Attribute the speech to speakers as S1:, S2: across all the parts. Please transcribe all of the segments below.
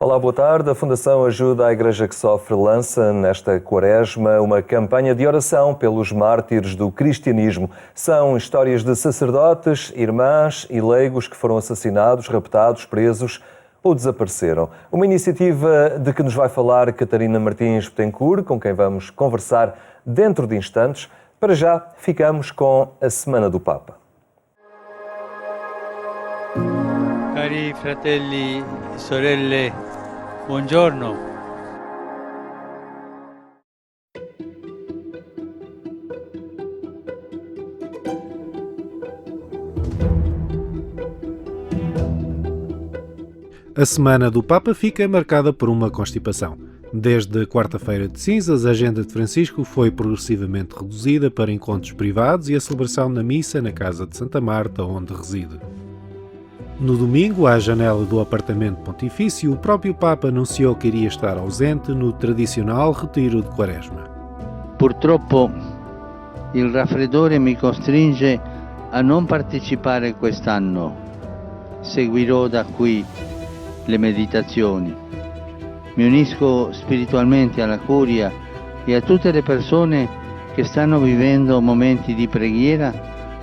S1: Olá, boa tarde. A Fundação Ajuda à Igreja que Sofre lança nesta quaresma uma campanha de oração pelos mártires do cristianismo. São histórias de sacerdotes, irmãs e leigos que foram assassinados, raptados, presos ou desapareceram. Uma iniciativa de que nos vai falar Catarina Martins Betancourt, com quem vamos conversar dentro de instantes. Para já, ficamos com a Semana do Papa.
S2: Cari fratelli e sorelle, buongiorno.
S3: A Semana do Papa fica marcada por uma constipação. Desde quarta-feira de cinzas, a agenda de Francisco foi progressivamente reduzida para encontros privados e a celebração na missa na casa de Santa Marta, onde reside. No domingo, à janela do apartamento pontifício, o próprio Papa anunciou que iria estar ausente no tradicional retiro de Quaresma.
S2: Purtroppo il raffreddore mi costringe a non partecipare quest'anno. Seguirò da qui le meditazioni. Mi unisco spiritualmente alla curia e a tutte le persone che stanno vivendo momenti di preghiera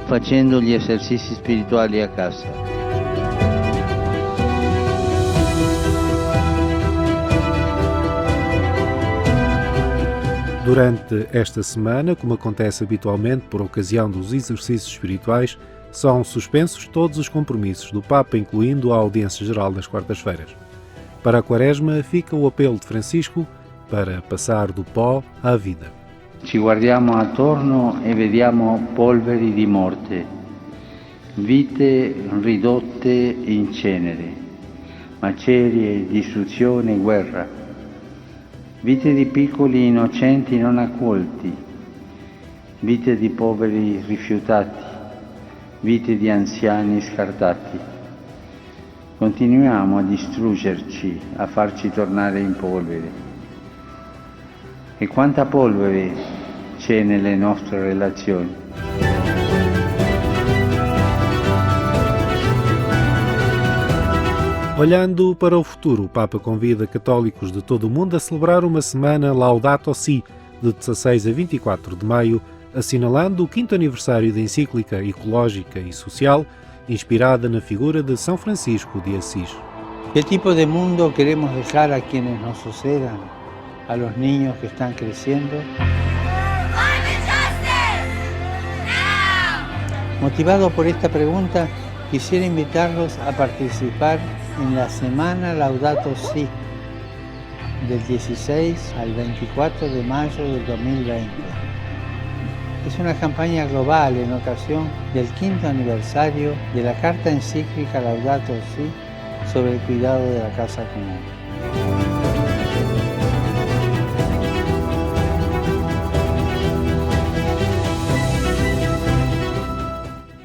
S2: facendo gli esercizi spirituali a casa.
S3: Durante esta semana, como acontece habitualmente por ocasião dos exercícios espirituais, são suspensos todos os compromissos do Papa, incluindo a audiência geral das quartas-feiras. Para a Quaresma fica o apelo de Francisco para passar do pó à vida.
S2: Ci guardiamo attorno e vediamo polveri di morte, vite ridotte in cenere, macerie, distruzione e guerra, vite di piccoli innocenti non accolti, vite di poveri rifiutati, vite di anziani scartati. Continuiamo a distruggerci, a farci tornare in polvere. E quanta polvere c'è nelle nostre relazioni.
S3: Olhando para o futuro, o Papa convida católicos de todo o mundo a celebrar uma semana Laudato Si, de 16 a 24 de maio, assinalando o 5º aniversário da encíclica ecológica e social, inspirada na figura de São Francisco de Assis.
S2: ¿Qué tipo de mundo queremos dejar a quienes nos sucedan, a los niños que están creciendo? Motivado por esta pregunta, quisiera invitarlos a participar en la Semana Laudato Si, del 16 al 24 de mayo del 2020. Es una campaña global en ocasión del 5º aniversario de la Carta Encíclica Laudato Si sobre el cuidado de la casa común.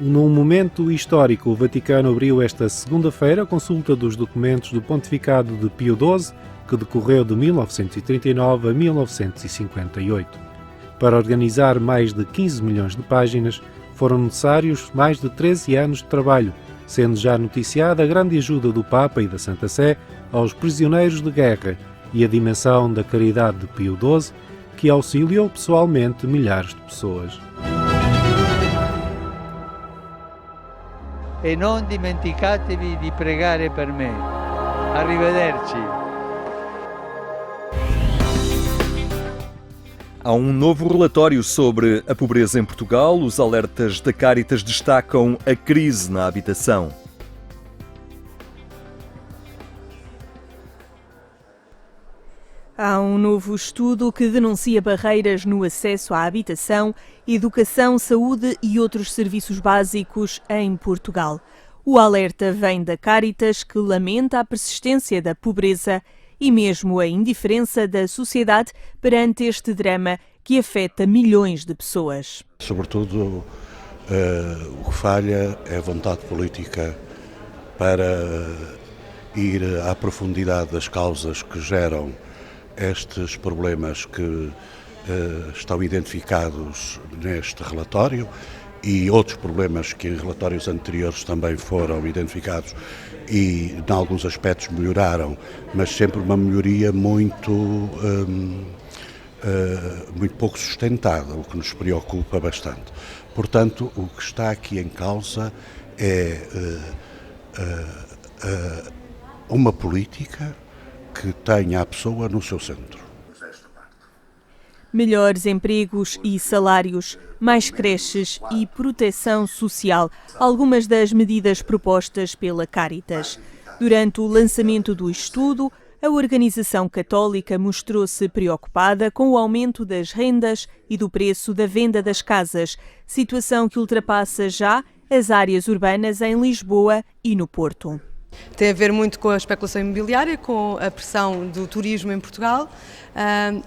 S3: Num momento histórico, o Vaticano abriu esta segunda-feira a consulta dos documentos do pontificado de Pio XII, que decorreu de 1939 a 1958. Para organizar mais de 15 milhões de páginas, foram necessários mais de 13 anos de trabalho, sendo já noticiada a grande ajuda do Papa e da Santa Sé aos prisioneiros de guerra e a dimensão da caridade de Pio XII, que auxiliou pessoalmente milhares de pessoas.
S2: E non dimenticatevi di pregare per me. Arrivederci.
S1: Há um novo relatório sobre a pobreza em Portugal. Os alertas da Cáritas destacam a crise na habitação.
S4: Há um novo estudo que denuncia barreiras no acesso à habitação, educação, saúde e outros serviços básicos em Portugal. O alerta vem da Cáritas, que lamenta a persistência da pobreza e mesmo a indiferença da sociedade perante este drama que afeta milhões de pessoas.
S5: Sobretudo, o que falha é a vontade política para ir à profundidade das causas que geram estes problemas que estão identificados neste relatório e outros problemas que em relatórios anteriores também foram identificados e, em alguns aspectos, melhoraram, mas sempre uma melhoria muito pouco sustentada, o que nos preocupa bastante. Portanto, o que está aqui em causa é uma política que tenha a pessoa no seu centro.
S4: Melhores empregos e salários, mais creches e proteção social, algumas das medidas propostas pela Caritas. Durante o lançamento do estudo, a organização católica mostrou-se preocupada com o aumento das rendas e do preço da venda das casas, situação que ultrapassa já as áreas urbanas em Lisboa e no Porto.
S6: Tem a ver muito com a especulação imobiliária, com a pressão do turismo em Portugal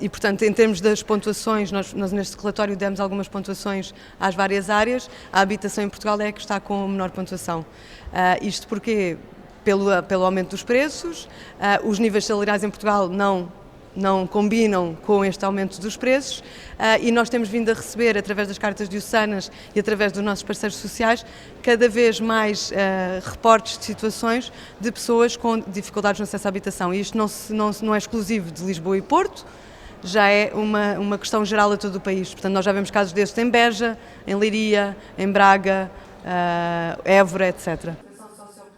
S6: e, portanto, em termos das pontuações, nós neste relatório demos algumas pontuações às várias áreas. A habitação em Portugal é a que está com a menor pontuação. Isto porque, pelo aumento dos preços, os níveis salariais em Portugal não combinam com este aumento dos preços e nós temos vindo a receber, através das cartas diocesanas e através dos nossos parceiros sociais, cada vez mais reportes de situações de pessoas com dificuldades no acesso à habitação. E isto não é exclusivo de Lisboa e Porto, já é uma questão geral a todo o país. Portanto, nós já vemos casos destes em Beja, em Leiria, em Braga, Évora, etc.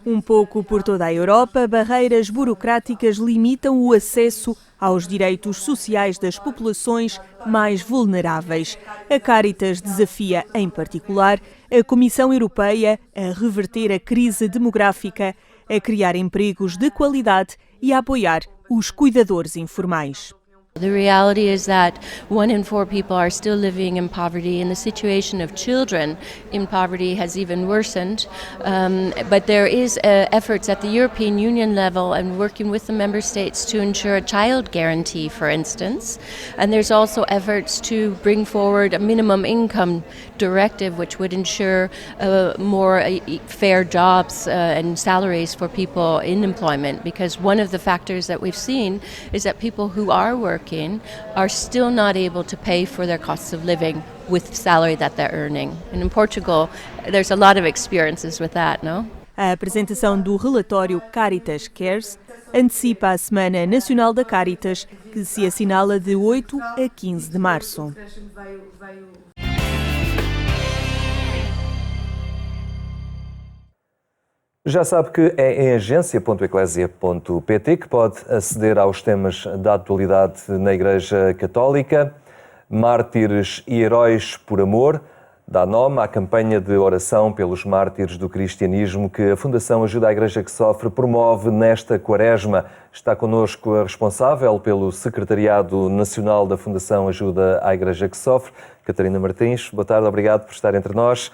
S4: Um pouco por toda a Europa, barreiras burocráticas limitam o acesso aos direitos sociais das populações mais vulneráveis. A Caritas desafia, em particular, a Comissão Europeia a reverter a crise demográfica, a criar empregos de qualidade e a apoiar os cuidadores informais.
S7: The reality is that 1 in 4 people are still living in poverty, and the situation of children in poverty has even worsened. But there is efforts at the European Union level and working with the member states to ensure a child guarantee, for instance. And there's also efforts to bring forward a minimum income directive, which would ensure more fair jobs and salaries for people in employment. Because one of the factors that we've seen is that people who are working are still not able to pay for their costs of living with the salary that they're earning. And in Portugal, there's a lot of experiences with that, no?
S4: A apresentação do relatório Caritas Cares antecipa a Semana Nacional da Caritas, que se assinala de 8 a 15 de março.
S1: Já sabe que é em agência.eclesia.pt que pode aceder aos temas da atualidade na Igreja Católica. Mártires e Heróis por Amor dá nome à campanha de oração pelos mártires do cristianismo que a Fundação Ajuda à Igreja que Sofre promove nesta Quaresma. Está connosco a responsável pelo Secretariado Nacional da Fundação Ajuda à Igreja que Sofre, Catarina Martins. Boa tarde, obrigado por estar entre nós.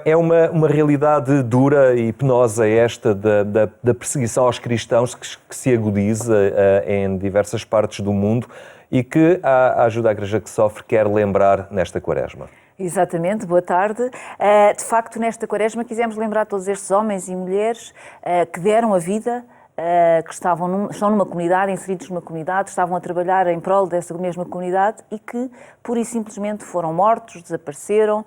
S1: É uma realidade dura e penosa esta da perseguição aos cristãos que se agudiza em diversas partes do mundo e que a Ajuda à Igreja que Sofre quer lembrar nesta Quaresma.
S8: Exatamente, boa tarde. De facto, nesta Quaresma quisemos lembrar todos estes homens e mulheres que deram a vida, que estão numa comunidade, inseridos numa comunidade, estavam a trabalhar em prol dessa mesma comunidade e que, pura e simplesmente, foram mortos, desapareceram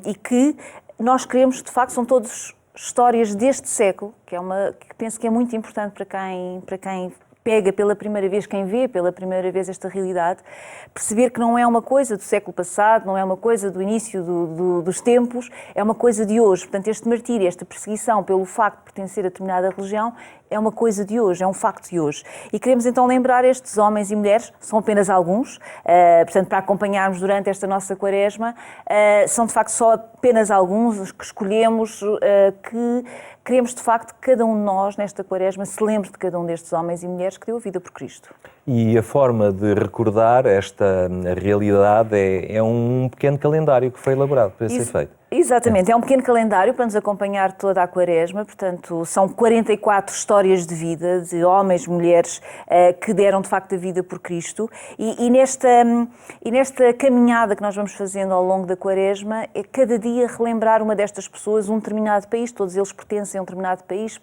S8: e que nós queremos, de facto, são todas histórias deste século, que penso que é muito importante para quem pega pela primeira vez, quem vê pela primeira vez esta realidade, perceber que não é uma coisa do século passado, não é uma coisa do início dos tempos, é uma coisa de hoje. Portanto, este martírio, esta perseguição pelo facto de pertencer a determinada religião, é uma coisa de hoje, é um facto de hoje. E queremos então lembrar estes homens e mulheres, são apenas alguns, portanto, para acompanharmos durante esta nossa Quaresma, são de facto só apenas alguns que escolhemos, que queremos de facto que cada um de nós, nesta Quaresma, se lembre de cada um destes homens e mulheres que deu a vida por Cristo.
S1: E a forma de recordar esta realidade é um pequeno calendário que foi elaborado para esse efeito.
S8: Exatamente, é um pequeno calendário para nos acompanhar toda a Quaresma, portanto são 44 histórias de vida de homens, mulheres que deram de facto a vida por Cristo e nesta caminhada que nós vamos fazendo ao longo da Quaresma é cada dia relembrar uma destas pessoas, um determinado país, todos eles pertencem a um determinado país,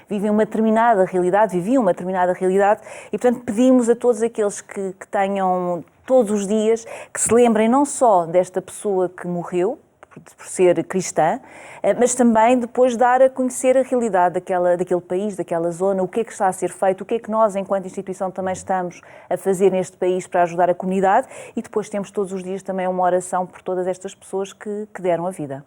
S8: vivem uma determinada realidade, viviam uma determinada realidade e, portanto, pedimos a todos aqueles que tenham todos os dias, que se lembrem não só desta pessoa que morreu, por ser cristã, mas também depois dar a conhecer a realidade daquele país, daquela zona, o que é que está a ser feito, o que é que nós, enquanto instituição, também estamos a fazer neste país para ajudar a comunidade e depois temos todos os dias também uma oração por todas estas pessoas que deram a vida.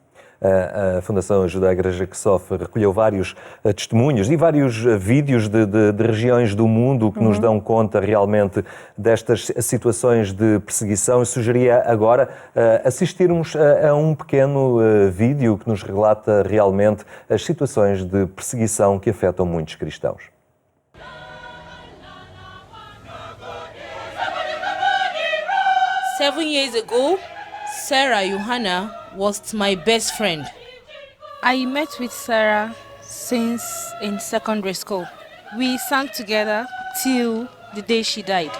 S1: A Fundação Ajuda à Igreja que Sofre recolheu vários testemunhos e vários vídeos de regiões do mundo que nos dão conta realmente destas situações de perseguição e sugeria agora assistirmos a um pequeno vídeo que nos relata realmente as situações de perseguição que afetam muitos cristãos.
S9: Seven years ago, Sarah Johanna was my best friend. I met with Sarah since in secondary school. We sang together till the day she died.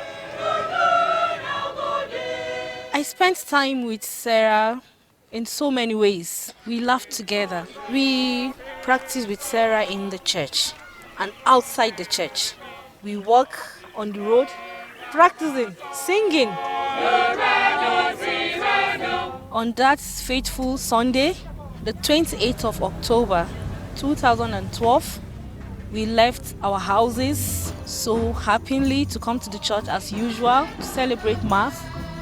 S9: I spent time with Sarah in so many ways. We laughed together. We practiced with Sarah in the church and outside the church. We walk on the road, practicing, singing. On that fateful Sunday, the 28th of October 2012, we left our houses so happily to come to the church as usual to celebrate Mass.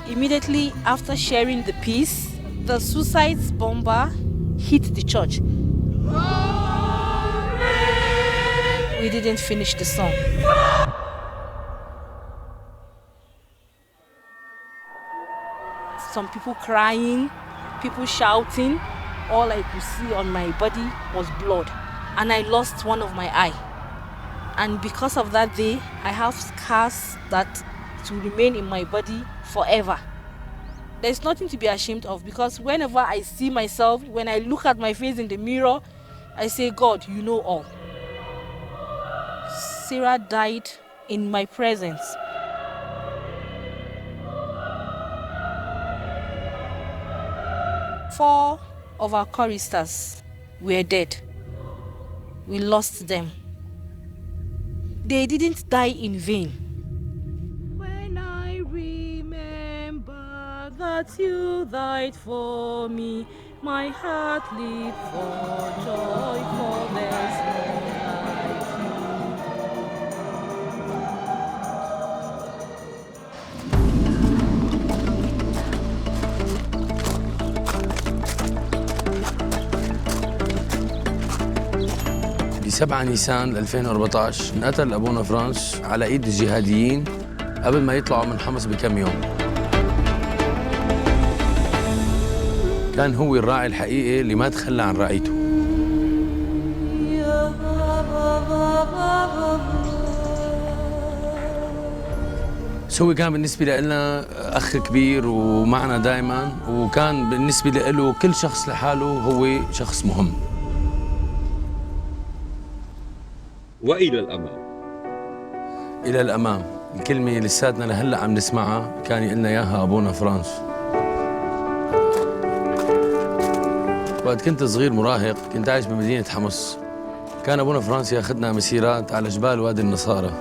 S9: Immediately after sharing the peace, the suicide bomber hit the church. We didn't finish the song. Some people crying, people shouting. All I could see on my body was blood. And I lost one of my eye. And because of that day, I have scars that will remain in my body forever. There's nothing to be ashamed of because whenever I see myself, when I look at my face in the mirror, I say, God, you know all. Sarah died in my presence. 4 of our choristers were dead. We lost them. They didn't die in vain. When I remember that you died for me, my heart leaps for joy, for there's no like
S10: ب7 نيسان 2014 انقتل أبونا فرانس على إيد الجهاديين قبل ما يطلعوا من حمص بكم يوم. كان هو الراعي الحقيقي اللي ما تخلى عن رعيته. هو كان بالنسبة لنا أخ كبير ومعنا دائما، وكان بالنسبة له كل شخص لحاله هو شخص مهم.
S11: وإلى الأمام.
S10: إلى الأمام، الكلمة لساتنا لهلا عم نسمعها كان يقلنا إياها أبونا فرانس. وقت كنت صغير مراهق كنت عايش بمدينة حمص. كان أبونا فرانس ياخذنا مسيرات على جبال وادي النصارى.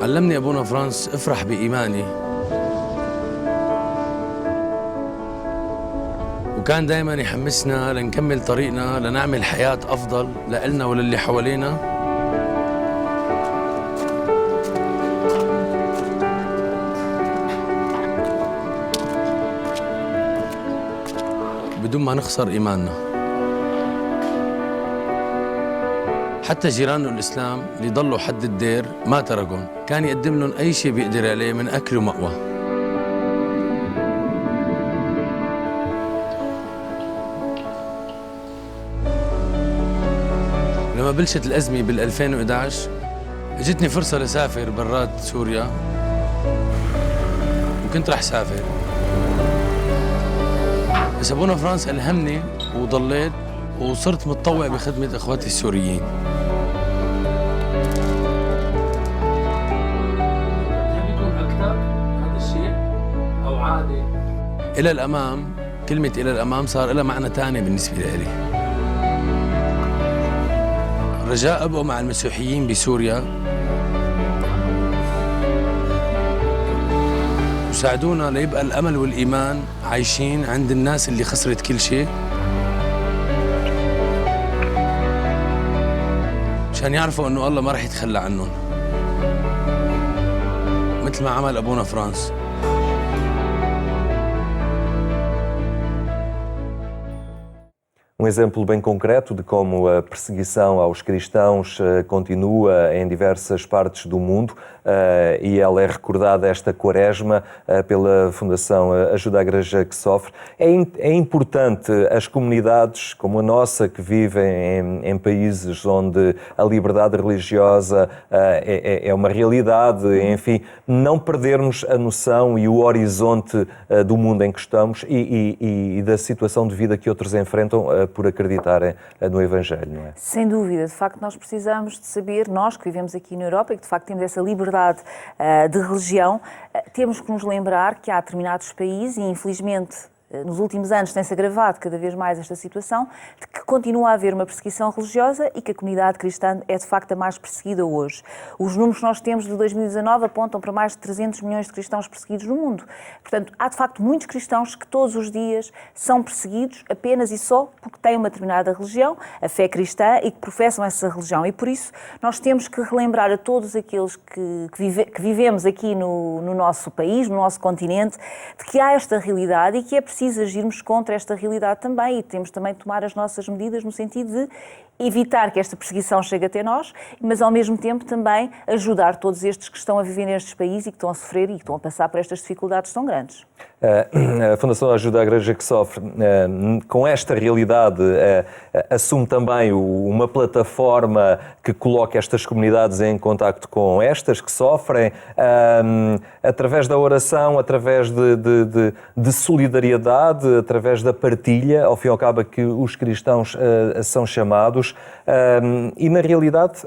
S10: علمني أبونا فرانس افرح بإيماني، وكان دائما يحمسنا لنكمل طريقنا لنعمل حياة أفضل لإلنا وللي حوالينا. بدون ما نخسر إيماننا. حتى جيرانه الإسلام اللي ضلوا حد الدير ما تركهم، كان يقدم لهم أي شيء بيقدر عليه من أكل ومأوى. لما بلشت الأزمة بال2011 اجتني فرصة لسافر برات سوريا، وكنت رح سافر، بس أبونا فرانس ألهمني وضليت وصرت متطوع بخدمة إخواتي السوريين. هل بيكون أكثر هذا الشيء أو عادي؟ إلى الأمام، كلمة إلى الأمام صار لها معنى ثاني بالنسبة لي. رجاء أبقوا مع المسيحيين بسوريا، وساعدونا ليبقى الأمل والإيمان عايشين عند الناس اللي خسرت كل شيء، عشان يعرفوا إنه الله ما رح يتخلى عنهم مثل ما عمل أبونا فرانس.
S1: Um exemplo bem concreto de como a perseguição aos cristãos continua em diversas partes do mundo e ela é recordada esta quaresma pela Fundação Ajuda à Igreja que Sofre. É importante as comunidades como a nossa que vivem em países onde a liberdade religiosa é uma realidade, enfim, não perdermos a noção e o horizonte do mundo em que estamos e da situação de vida que outros enfrentam por acreditarem no Evangelho, não é?
S8: Sem dúvida, de facto nós precisamos de saber, nós que vivemos aqui na Europa e que de facto temos essa liberdade de religião, temos que nos lembrar que há determinados países e infelizmente nos últimos anos tem-se agravado cada vez mais esta situação, de que continua a haver uma perseguição religiosa e que a comunidade cristã é de facto a mais perseguida hoje. Os números que nós temos de 2019 apontam para mais de 300 milhões de cristãos perseguidos no mundo. Portanto, há de facto muitos cristãos que todos os dias são perseguidos apenas e só porque têm uma determinada religião, a fé cristã, e que professam essa religião. E por isso nós temos que relembrar a todos aqueles que vivemos aqui no nosso país, no nosso continente, de que há esta realidade e que é preciso agirmos contra esta realidade também e temos também de tomar as nossas medidas no sentido de evitar que esta perseguição chegue até nós, mas ao mesmo tempo também ajudar todos estes que estão a viver nestes países e que estão a sofrer e que estão a passar por estas dificuldades tão grandes.
S1: A Fundação Ajuda à Igreja que Sofre, com esta realidade, assume também uma plataforma que coloca estas comunidades em contacto com estas que sofrem, através da oração, através de solidariedade, através da partilha, ao fim e ao cabo que os cristãos são chamados, e na realidade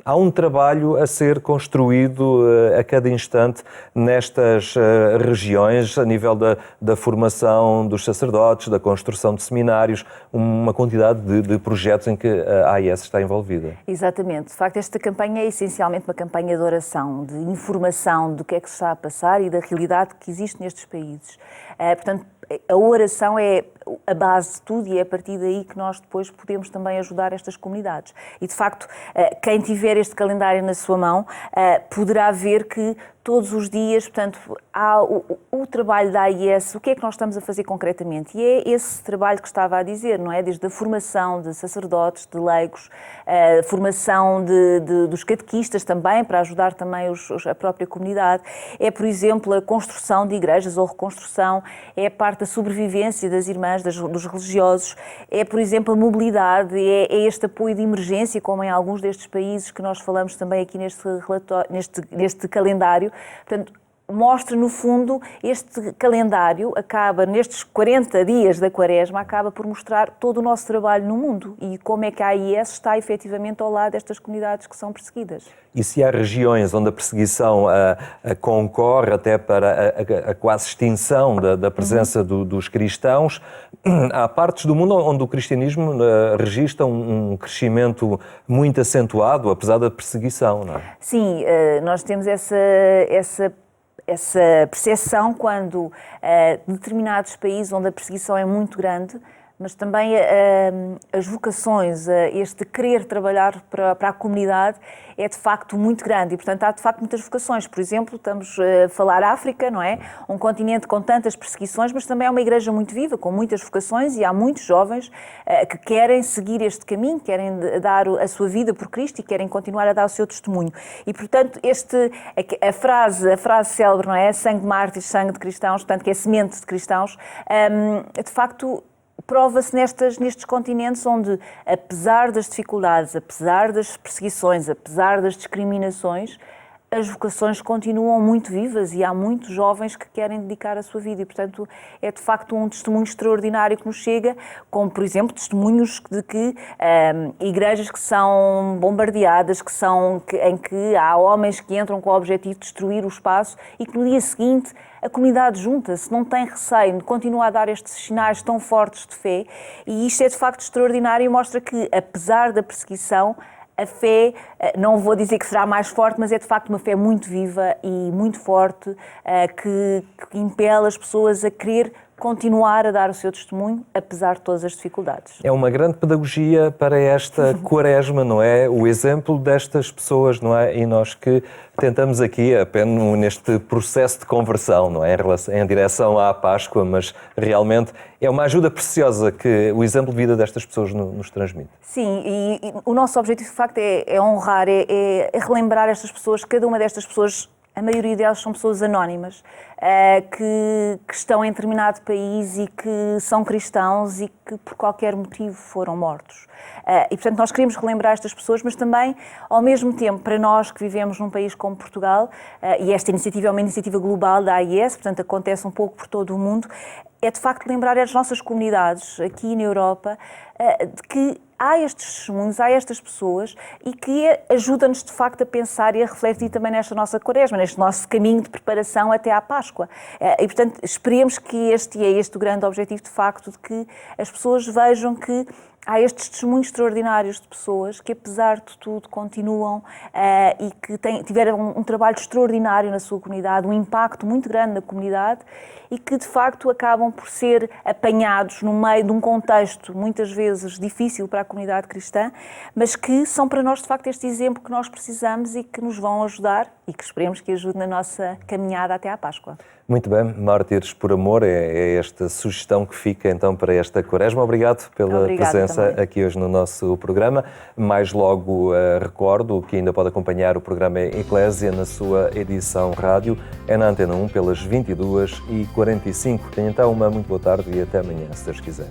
S1: há um trabalho a ser construído a cada instante nestas regiões, a nível da formação dos sacerdotes, da construção de seminários, uma quantidade de projetos em que a AIS está envolvida.
S8: Exatamente. De facto, esta campanha é essencialmente uma campanha de oração, de informação do que é que se está a passar e da realidade que existe nestes países. Portanto, a oração é a base de tudo e é a partir daí que nós depois podemos também ajudar estas comunidades. E, de facto, quem tiver este calendário na sua mão poderá ver que todos os dias, portanto, há o trabalho da AIS, o que é que nós estamos a fazer concretamente? E é esse trabalho que estava a dizer, não é? Desde a formação de sacerdotes, de leigos, a formação dos catequistas também, para ajudar também a própria comunidade. É, por exemplo, a construção de igrejas ou reconstrução, é a parte da sobrevivência das irmãs, dos religiosos, é, por exemplo, a mobilidade, é este apoio de emergência, como em alguns destes países que nós falamos também aqui neste relatório, neste calendário. Portanto, mostra, no fundo, este calendário acaba, nestes 40 dias da Quaresma, acaba por mostrar todo o nosso trabalho no mundo e como é que a AIS está efetivamente ao lado destas comunidades que são perseguidas.
S1: E se há regiões onde a perseguição concorre até para a quase extinção da presença dos cristãos, há partes do mundo onde o cristianismo registra um crescimento muito acentuado, apesar da perseguição, não é?
S8: Sim, nós temos essa percepção quando determinados países onde a perseguição é muito grande, mas também as vocações, este querer trabalhar para a comunidade é de facto muito grande e, portanto, há de facto muitas vocações. Por exemplo, estamos a falar África, não é? Um continente com tantas perseguições, mas também é uma igreja muito viva, com muitas vocações e há muitos jovens que querem seguir este caminho, querem dar a sua vida por Cristo e querem continuar a dar o seu testemunho. E, portanto, a frase célebre, não é? Sangue de mártires, sangue de cristãos, portanto, que é semente de cristãos, de facto, prova-se nestes continentes onde, apesar das dificuldades, apesar das perseguições, apesar das discriminações, as vocações continuam muito vivas e há muitos jovens que querem dedicar a sua vida e, portanto, é de facto um testemunho extraordinário que nos chega, como, por exemplo, testemunhos de que igrejas que são bombardeadas, em que há homens que entram com o objetivo de destruir o espaço e que no dia seguinte a comunidade junta-se, não tem receio, continua a dar estes sinais tão fortes de fé, e isto é de facto extraordinário e mostra que, apesar da perseguição, a fé, não vou dizer que será mais forte, mas é de facto uma fé muito viva e muito forte, que impele as pessoas a querer continuar a dar o seu testemunho, apesar de todas as dificuldades.
S1: É uma grande pedagogia para esta quaresma, não é? O exemplo destas pessoas, não é? E nós que tentamos aqui apenas neste processo de conversão, não é? Em direção à Páscoa, mas realmente é uma ajuda preciosa que o exemplo de vida destas pessoas nos transmite.
S8: Sim, e o nosso objetivo de facto é honrar, é relembrar estas pessoas, cada uma destas pessoas. A maioria delas são pessoas anónimas, que estão em determinado país e que são cristãos e que por qualquer motivo foram mortos. E portanto nós queremos relembrar estas pessoas, mas também, ao mesmo tempo, para nós que vivemos num país como Portugal, e esta iniciativa é uma iniciativa global da AIS, portanto acontece um pouco por todo o mundo, é de facto lembrar as nossas comunidades aqui na Europa de que há estes testemunhos, há estas pessoas e que ajuda-nos de facto a pensar e a refletir também nesta nossa quaresma, neste nosso caminho de preparação até à Páscoa. E portanto esperemos que este o grande objetivo de facto, de que as pessoas vejam que há estes testemunhos extraordinários de pessoas que, apesar de tudo, continuam e que tiveram um trabalho extraordinário na sua comunidade, um impacto muito grande na comunidade e que, de facto, acabam por ser apanhados no meio de um contexto, muitas vezes, difícil para a comunidade cristã, mas que são para nós, de facto, este exemplo que nós precisamos e que nos vão ajudar e que esperemos que ajude na nossa caminhada até à Páscoa.
S1: Muito bem, Mártires por Amor, é esta sugestão que fica então para esta quaresma. Obrigado pela presença também aqui hoje no nosso programa. Mais logo recordo que ainda pode acompanhar o programa Eclésia na sua edição rádio. É na Antena 1 pelas 22h45. Tenha então uma muito boa tarde e até amanhã, se Deus quiser.